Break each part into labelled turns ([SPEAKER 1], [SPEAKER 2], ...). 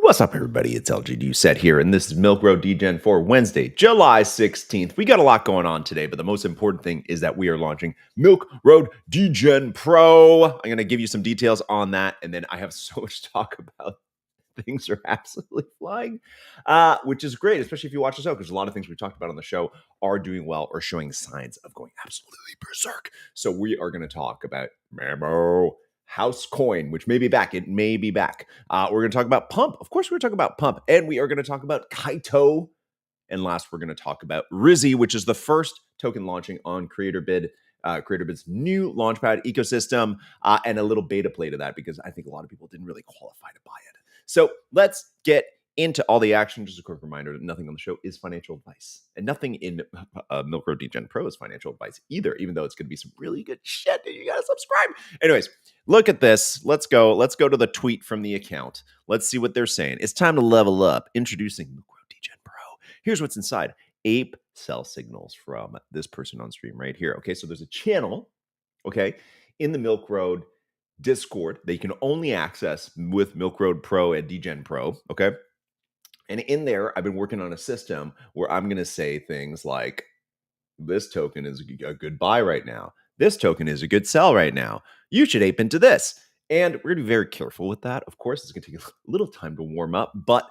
[SPEAKER 1] What's up, everybody? It's LGD Set here, and this is Milk Road Degen for Wednesday, July 16th. We got a lot going on today, but the most important thing is that we are launching Milk Road Degen Pro. I'm going to give you some details on that, and then I have so much to talk about. Things are absolutely flying, which is great, especially if you watch the show, because a lot of things we talked about on the show are doing well or showing signs of going absolutely berserk. So we are going to talk about MAMO, House Coin, which may be back. It may be back. We're going to talk about Pump. Of course, we're going to talk about Pump. And we are going to talk about KAITO. And last, we're going to talk about RIZZY, which is the first token launching on CreatorBid. CreatorBid's new launchpad ecosystem, and a little beta play to that because I think a lot of people didn't really qualify to buy it. So let's get into all the action. Just a quick reminder that nothing on the show is financial advice, and nothing in Milk Road Degen Pro is financial advice either, even though it's going to be some really good shit and you got to subscribe. Anyways, look at this. Let's go to the tweet from the account. Let's see what they're saying. It's time to level up. Introducing Milk Road Degen Pro. Here's what's inside. Ape cell signals from this person on stream right here. Okay, so there's a channel, okay, in the Milk Road Discord that you can only access with Milk Road Pro and Degen Pro, okay? And in there, I've been working on a system where I'm going to say things like, this token is a good buy right now. This token is a good sell right now. You should ape into this. And we're going to be very careful with that. Of course, it's going to take a little time to warm up. But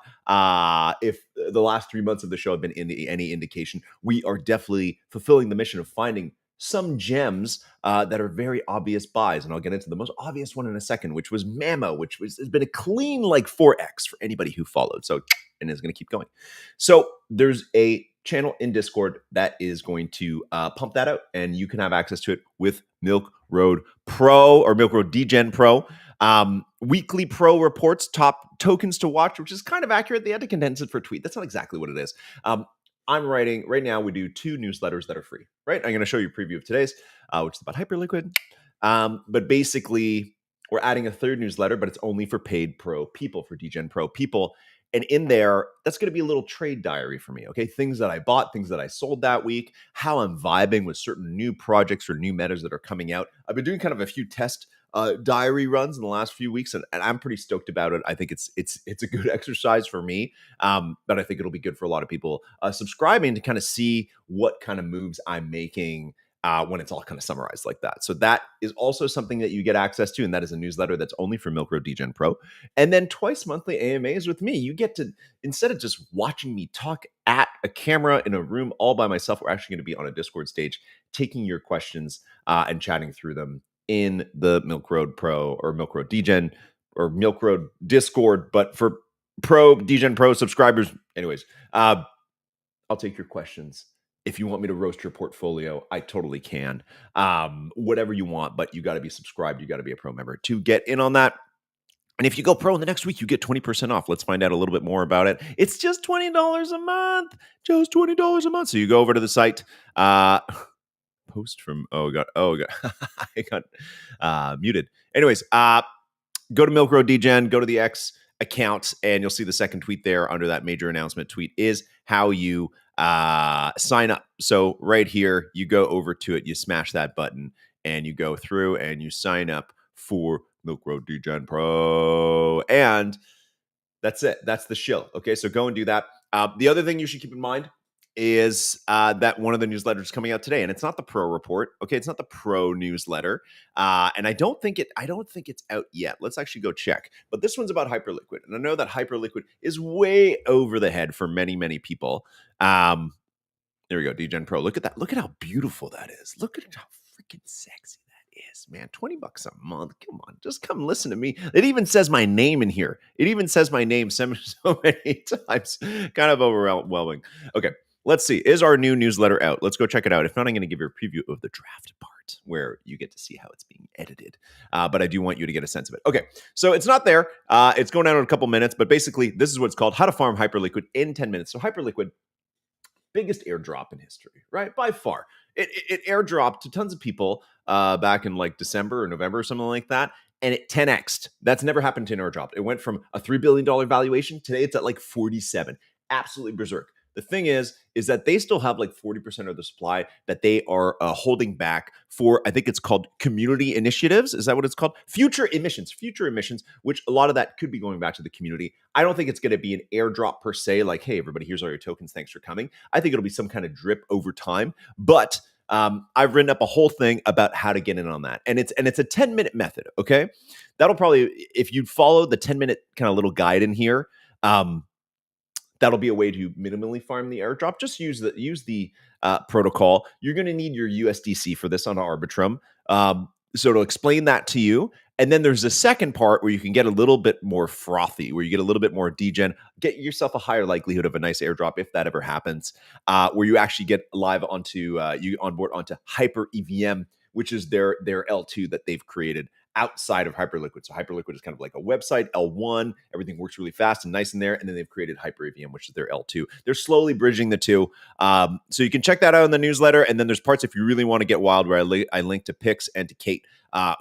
[SPEAKER 1] if the last 3 months of the show have been any indication, we are definitely fulfilling the mission of finding some gems that are very obvious buys. And I'll get into the most obvious one in a second, which was MAMO, which has been a clean like 4x for anybody who followed. So, and is going to keep going. So there's a channel in Discord that is going to pump that out, and you can have access to it with Milk Road Pro or Milk Road Degen Pro. Weekly pro reports, top tokens to watch, which is kind of accurate. They had to condense it for a tweet. That's not exactly what it is. I'm writing right now. We do 2 newsletters that are free, right? I'm going to show you a preview of today's, which is about Hyperliquid. But basically, we're adding a 3rd newsletter, but it's only for paid pro people, for Degen Pro people. And in there, that's going to be a little trade diary for me, okay? Things that I bought, things that I sold that week, how I'm vibing with certain new projects or new metas that are coming out. I've been doing kind of a few test diary runs in the last few weeks, and I'm pretty stoked about it. I think it's a good exercise for me, but I think it'll be good for a lot of people subscribing to kind of see what kind of moves I'm making when it's all kind of summarized like that. So that is also something that you get access to, and that is a newsletter that's only for Milk Road Degen Pro. And then twice monthly AMAs with me. You get to, instead of just watching me talk at a camera in a room all by myself, we're actually going to be on a Discord stage taking your questions and chatting through them in the Milk Road Pro or Milk Road Degen or Milk Road Discord, but for Pro Degen Pro subscribers. Anyways, I'll take your questions. If you want me to roast your portfolio, I totally can. Whatever you want, but you got to be subscribed. You got to be a pro member to get in on that. And if you go pro in the next week, you get 20% off. Let's find out a little bit more about it. It's just $20 a month. Just $20 a month. So you go over to the site. Post from, oh god, I got muted. Anyways, go to Milk Road Degen, go to the X account, and you'll see the second tweet there under that major announcement tweet is how you sign up. So right here, you go over to it, you smash that button, and you go through and you sign up for Milk Road Degen Pro. And that's it. That's the shill. Okay, so go and do that. The other thing you should keep in mind is that one of the newsletters is coming out today, and it's not the pro report. Okay, it's not the pro newsletter, and I don't think it's out yet. Let's actually go check. But this one's about Hyperliquid, and I know that Hyperliquid is way over the head for many people. There we go, Degen Pro. Look at that. Look at how beautiful that is. Look at how freaking sexy that is, man. $20 a month. Come on, just come listen to me. It even says my name in here. It even says my name so many times. Kind of overwhelming. Okay. Let's see. Is our new newsletter out? Let's go check it out. If not, I'm going to give you a preview of the draft part where you get to see how it's being edited. But I do want you to get a sense of it. Okay, so it's not there. It's going out in a couple minutes. But basically, this is what's called How to Farm Hyperliquid in 10 minutes. So Hyperliquid, biggest airdrop in history, right? By far. It airdropped to tons of people back in like December or November or something like that. And it 10x'd. That's never happened to an airdrop. It went from a $3 billion valuation. Today, it's at like 47. Absolutely berserk. The thing is that they still have like 40% of the supply that they are holding back for, I think it's called community initiatives. Is that what it's called? Future emissions, which a lot of that could be going back to the community. I don't think it's going to be an airdrop per se, like, hey, everybody, here's all your tokens. Thanks for coming. I think it'll be some kind of drip over time. But I've written up a whole thing about how to get in on that. And it's a 10-minute method. Okay. That'll probably, if you follow the 10-minute kind of little guide in here, that'll be a way to minimally farm the airdrop. Just use the protocol. You're going to need your USDC for this on Arbitrum. So it'll explain that to you. And then there's a second part where you can get a little bit more frothy, where you get a little bit more degen, get yourself a higher likelihood of a nice airdrop if that ever happens, where you actually get live onto you onboard onto Hyper EVM, which is their L2 that they've created outside of Hyperliquid. So Hyperliquid is kind of like a website, L1. Everything works really fast and nice in there. And then they've created Hyper EVM, which is their L2. They're slowly bridging the two. So you can check that out in the newsletter. And then there's parts, if you really want to get wild, where I link to Pix and to Kate,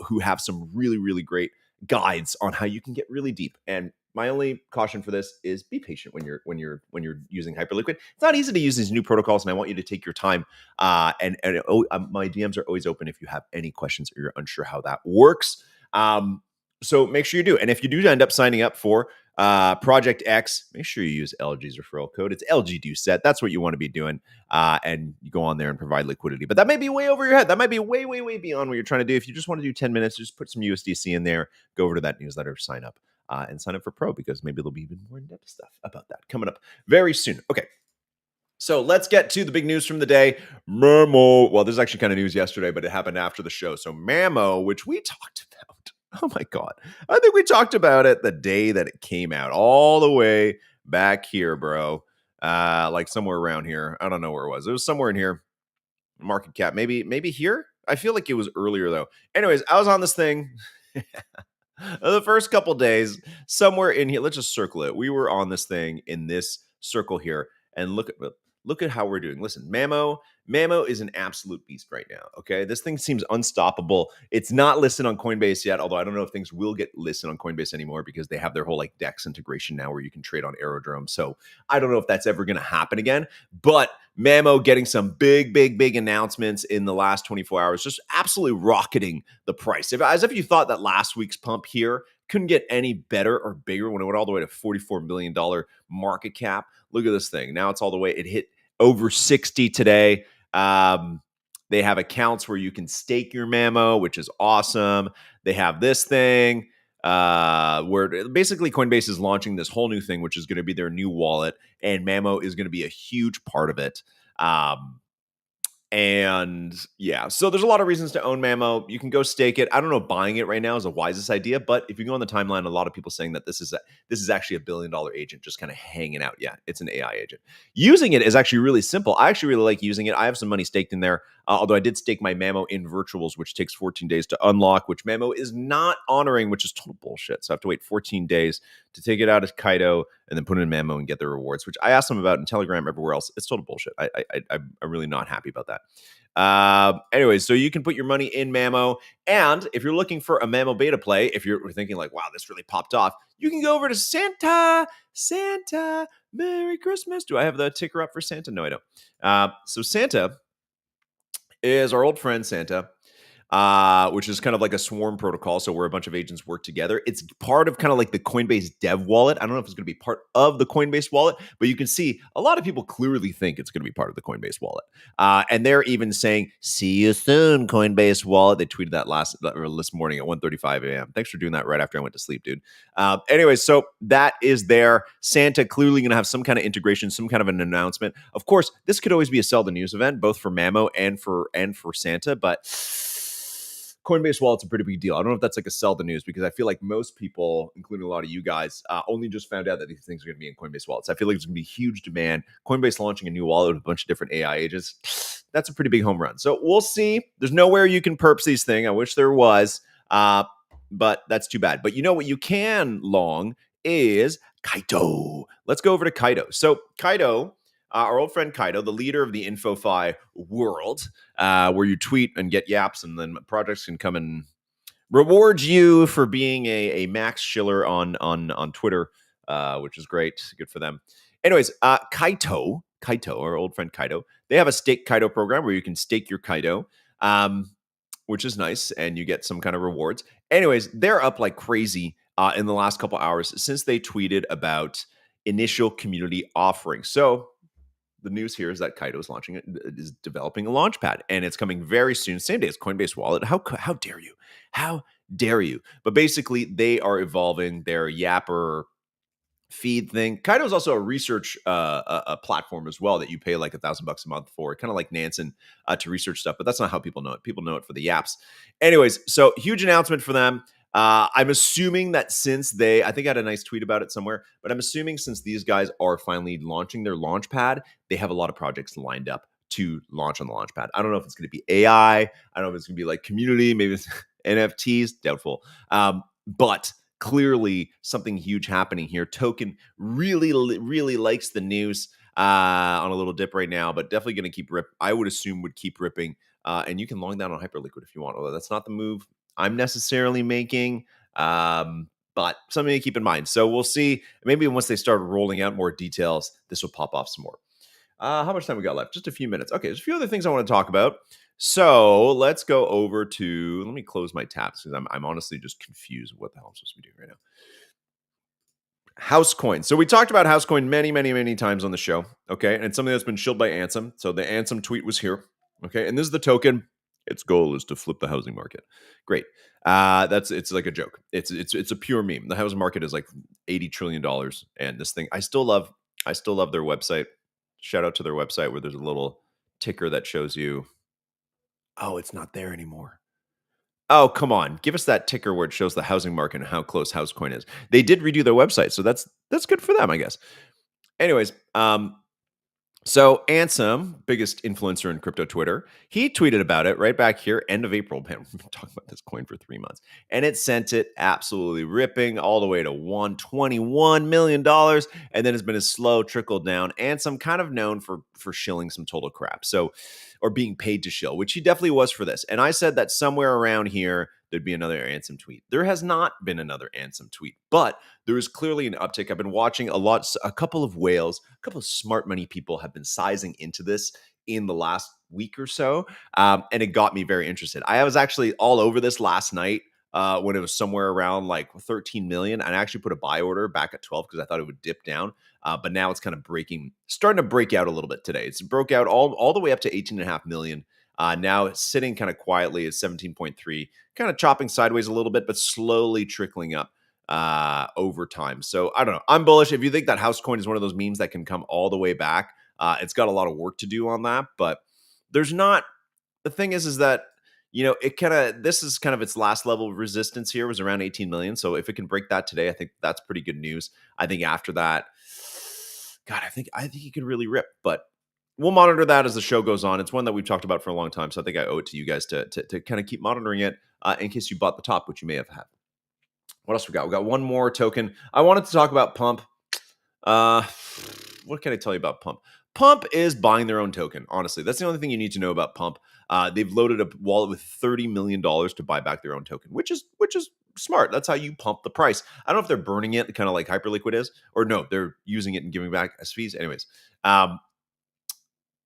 [SPEAKER 1] who have some really, really great guides on how you can get really deep. And my only caution for this is be patient when you're using Hyperliquid. It's not easy to use these new protocols, and I want you to take your time. My DMs are always open if you have any questions or you're unsure how that works. So make sure you do. And if you do end up signing up for Project X, make sure you use LG's referral code. It's LGDoSet. That's what you want to be doing. And you go on there and provide liquidity. But that may be way over your head. That might be way, way, way beyond what you're trying to do. If you just want to do 10 minutes, just put some USDC in there, go over to that newsletter, sign up. And sign up for Pro, because maybe there'll be even more in-depth stuff about that coming up very soon. Okay, so let's get to the big news from the day. MAMO. Well, this is actually kind of news yesterday, but it happened after the show. So MAMO, which we talked about. Oh my God. I think we talked about it the day that it came out, all the way back here, bro. Like somewhere around here. I don't know where it was. It was somewhere in here. Market cap. Maybe here? I feel like it was earlier though. Anyways, I was on this thing. The first couple days, somewhere in here, let's just circle it. We were on this thing in this circle here, and look at how we're doing. Listen, MAMO is an absolute beast right now. Okay, this thing seems unstoppable. It's not listed on Coinbase yet, although I don't know if things will get listed on Coinbase anymore, because they have their whole like DEX integration now where you can trade on Aerodrome. So I don't know if that's ever going to happen again. But MAMO getting some big announcements in the last 24 hours, just absolutely rocketing the price. As if you thought that last week's pump here couldn't get any better or bigger when it went all the way to $44 million market cap. Look at this thing. Now it's all the way. It hit over 60 today. They have accounts where you can stake your MAMO, which is awesome. They have this thing where basically Coinbase is launching this whole new thing, which is going to be their new wallet, and MAMO is going to be a huge part of it. And yeah, so there's a lot of reasons to own MAMO. You can go stake it. I don't know if buying it right now is the wisest idea, but if you go on the timeline, a lot of people saying that this is actually $1 billion agent just kind of hanging out. Yeah, it's an AI agent. Using it is actually really simple. I actually really like using it. I have some money staked in there, although I did stake my MAMO in virtuals, which takes 14 days to unlock, which MAMO is not honoring, which is total bullshit. So I have to wait 14 days to take it out of KAITO and then put it in MAMO and get the rewards, which I asked them about in Telegram, everywhere else. It's total bullshit. I'm really not happy about that. Anyways, so you can put your money in MAMO, and if you're looking for a MAMO beta play, if you're thinking like, wow, this really popped off, you can go over to Santa, Merry Christmas. Do I have the ticker up for Santa? No, I don't. So Santa is our old friend Santa, which is kind of like a swarm protocol. So where a bunch of agents work together. It's part of kind of like the Coinbase dev wallet. I don't know if it's going to be part of the Coinbase wallet, but you can see a lot of people clearly think it's going to be part of the Coinbase wallet. And they're even saying, see you soon, Coinbase wallet. They tweeted that this morning at 1:35 a.m. Thanks for doing that right after I went to sleep, dude. Anyway, so that is there. Santa clearly going to have some kind of integration, some kind of an announcement. Of course, this could always be a sell the news event, both for MAMO and for Santa, but Coinbase wallet's a pretty big deal. I don't know if that's like a sell the news, because I feel like most people, including a lot of you guys, only just found out that these things are going to be in Coinbase wallets. I feel like there's going to be huge demand. Coinbase launching a new wallet with a bunch of different AI agents. That's a pretty big home run. So we'll see. There's nowhere you can perps these things. I wish there was, but that's too bad. But you know what you can long is KAITO. Let's go over to KAITO. So KAITO, our old friend KAITO, the leader of the InfoFi world, where you tweet and get yaps, and then projects can come and reward you for being a Max Schiller on Twitter, which is great. Good for them. Anyways, KAITO KAITO, our old friend KAITO. They have a stake KAITO program where you can stake your KAITO, which is nice, and you get some kind of rewards. Anyways, they're up like crazy in the last couple hours since they tweeted about initial community offering. So the news here is that KAITO is is developing a launchpad, and it's coming very soon, same day as Coinbase Wallet. How dare you? How dare you? But basically, they are evolving their Yapper feed thing. KAITO is also a research a platform as well that you pay like $1,000 a month for, kind of like Nansen to research stuff. But that's not how people know it. People know it for the yaps. Anyways, so huge announcement for them. I'm assuming that since I think I had a nice tweet about it somewhere, but I'm assuming since these guys are finally launching their launchpad, they have a lot of projects lined up to launch on the launchpad. I don't know if it's going to be AI. I don't know if it's going to be like community, maybe it's NFTs, doubtful. But clearly something huge happening here. Token really likes the news on a little dip right now, but definitely going to keep I would assume would keep ripping. And you can long that on Hyperliquid if you want. Although that's not the move I'm necessarily making, but something to keep in mind. So we'll see. Maybe once they start rolling out more details, this will pop off some more. How much time we got left? Just a few minutes. Okay, there's a few other things I want to talk about. So let's go over to, let me close my tabs because I'm honestly just confused with what the hell I'm supposed to be doing right now. Housecoin. So we talked about Housecoin many times on the show. Okay. And it's something that's been shilled by Ansem. So the Ansem tweet was here. Okay. And this is the token. Its goal is to flip the housing market. Great. It's like a joke. It's a pure meme. The housing market is like $80 trillion. And this thing, I still love their website. Shout out to their website where there's a little ticker that shows you. Oh, it's not there anymore. Oh, come on. Give us that ticker where it shows the housing market and how close Housecoin is. They did redo their website, so that's good for them, I guess. Anyways, so Ansem, biggest influencer in crypto Twitter, he tweeted about it right back here, end of April. Man, we've been talking about this coin for 3 months. And it sent it absolutely ripping all the way to $121 million. And then it's been a slow trickle down. Ansem kind of known for shilling some total crap. So, or being paid to shill, which he definitely was for this. And I said that somewhere around here, there'd be another Ansem tweet. There has not been another Ansem tweet, but there is clearly an uptick. I've been watching a couple of whales, a couple of smart money people have been sizing into this in the last week or so. And it got me very interested. I was actually all over this last night when it was somewhere around like 13 million. And I actually put a buy order back at 12 because I thought it would dip down. But now it's kind of starting to break out a little bit today. It's broke out all the way up to 18.5 million. Now it's sitting kind of quietly at 17.3, kind of chopping sideways a little bit, but slowly trickling up over time. So I don't know. I'm bullish. If you think that Housecoin is one of those memes that can come all the way back, it's got a lot of work to do on that. But there's not. The thing is that this is kind of its last level of resistance here was around 18 million. So if it can break that today, I think that's pretty good news. I think after that, God, I think it could really rip, but we'll monitor that as the show goes on. It's one that we've talked about for a long time, so I think I owe it to you guys to kind of keep monitoring it in case you bought the top, which you may have had. What else we got? We got one more token. I wanted to talk about Pump. What can I tell you about Pump? Pump is buying their own token. Honestly, that's the only thing you need to know about Pump. They've loaded a wallet with $30 million to buy back their own token, which is smart. That's how you pump the price. I don't know if they're burning it, kind of like Hyperliquid is, or no, they're using it and giving back as fees. Anyways,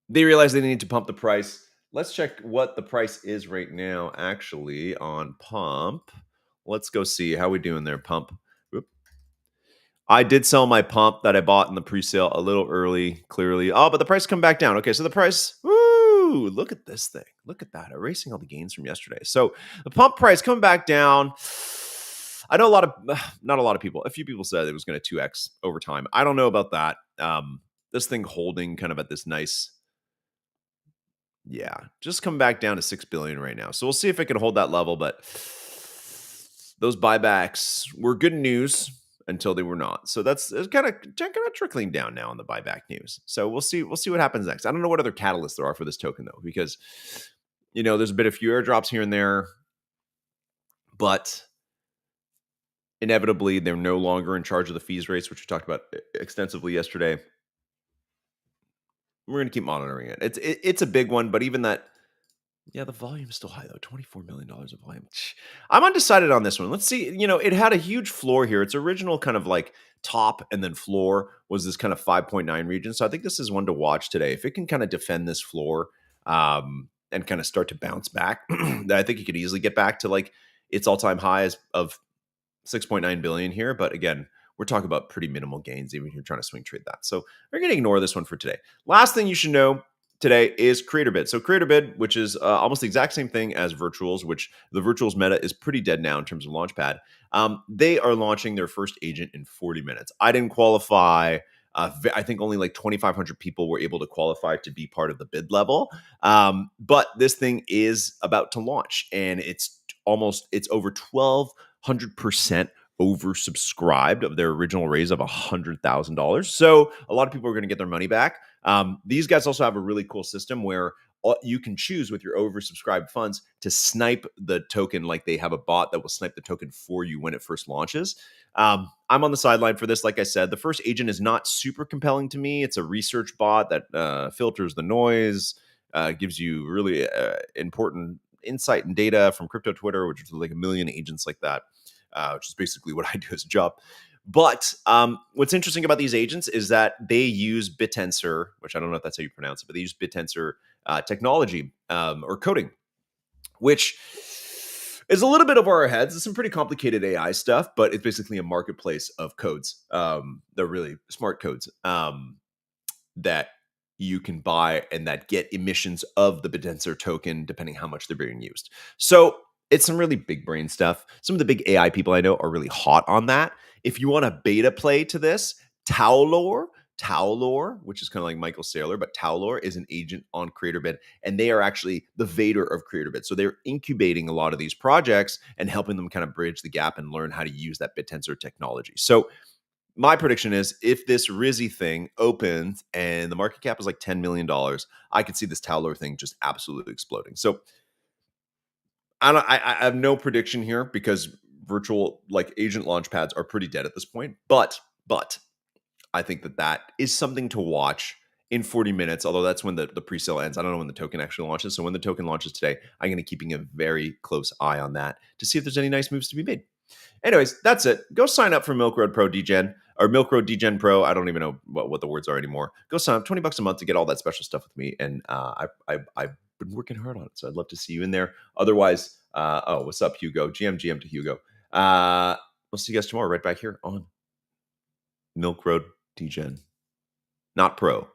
[SPEAKER 1] they realize they need to pump the price. Let's check what the price is right now, actually, on Pump. Let's go see how we doing there, Pump. Whoop. I did sell my Pump that I bought in the pre-sale a little early, clearly. Oh, but the price come back down. Okay, so the price, woo, look at this thing. Look at that, erasing all the gains from yesterday. So the Pump price coming back down. I know not a lot of people, a few people said it was going to 2x over time. I don't know about that. This thing holding kind of at this nice, yeah, just come back down to 6 billion right now. So we'll see if it can hold that level, but those buybacks were good news until they were not. So it's kind of trickling down now on the buyback news. So we'll see what happens next. I don't know what other catalysts there are for this token though, because there's a few airdrops here and there, but inevitably they're no longer in charge of the fees rates, which we talked about extensively yesterday. We're going to keep monitoring it. It's a big one, but even that, yeah, the volume is still high though. $24 million of volume. I'm undecided on this one. Let's see. It had a huge floor here. Its original kind of like top and then floor was this kind of 5.9 region. So I think this is one to watch today. If it can kind of defend this floor and kind of start to bounce back, I think it could easily get back to like its all-time highs of 6.9 billion here. But again, we're talking about pretty minimal gains, even if you're trying to swing trade that. So we're going to ignore this one for today. Last thing you should know today is CreatorBid. So CreatorBid, which is almost the exact same thing as Virtuals, which the Virtuals meta is pretty dead now in terms of Launchpad. They are launching their first agent in 40 minutes. I didn't qualify. I think only like 2,500 people were able to qualify to be part of the bid level. But this thing is about to launch, and it's over 1,200% oversubscribed of their original raise of $100,000. So a lot of people are going to get their money back. These guys also have a really cool system where you can choose with your oversubscribed funds to snipe the token. Like they have a bot that will snipe the token for you when it first launches. I'm on the sideline for this. Like I said, the first agent is not super compelling to me. It's a research bot that filters the noise, gives you really important insight and data from crypto Twitter, which is like a million agents like that, which is basically what I do as a job. But what's interesting about these agents is that they use BitTensor, which I don't know if that's how you pronounce it, but they use BitTensor technology or coding, which is a little bit over our heads. It's some pretty complicated AI stuff, but it's basically a marketplace of codes. They're really smart codes that you can buy and that get emissions of the BitTensor token, depending how much they're being used. So it's some really big brain stuff. Some of the big AI people I know are really hot on that. If you want a beta play to this, Taolor, which is kind of like Michael Saylor, but Taolor is an agent on CreatorBid, and they are actually the Vader of CreatorBid. So they're incubating a lot of these projects and helping them kind of bridge the gap and learn how to use that BitTensor technology. So my prediction is if this RIZZY thing opens and the market cap is like $10 million, I could see this Taolor thing just absolutely exploding. So I have no prediction here because virtual like agent launch pads are pretty dead at this point. But I think that is something to watch in 40 minutes, although that's when the pre-sale ends. I don't know when the token actually launches. So when the token launches today, I'm going to keeping a very close eye on that to see if there's any nice moves to be made. Anyways, that's it. Go sign up for Milk Road Pro Degen or Milk Road Degen Pro. I don't even know what the words are anymore. Go sign up, $20 a month to get all that special stuff with me. And I've been working hard on it. So I'd love to see you in there. Otherwise, what's up, Hugo? GM to Hugo. We'll see you guys tomorrow right back here on Milk Road Degen. Not Pro.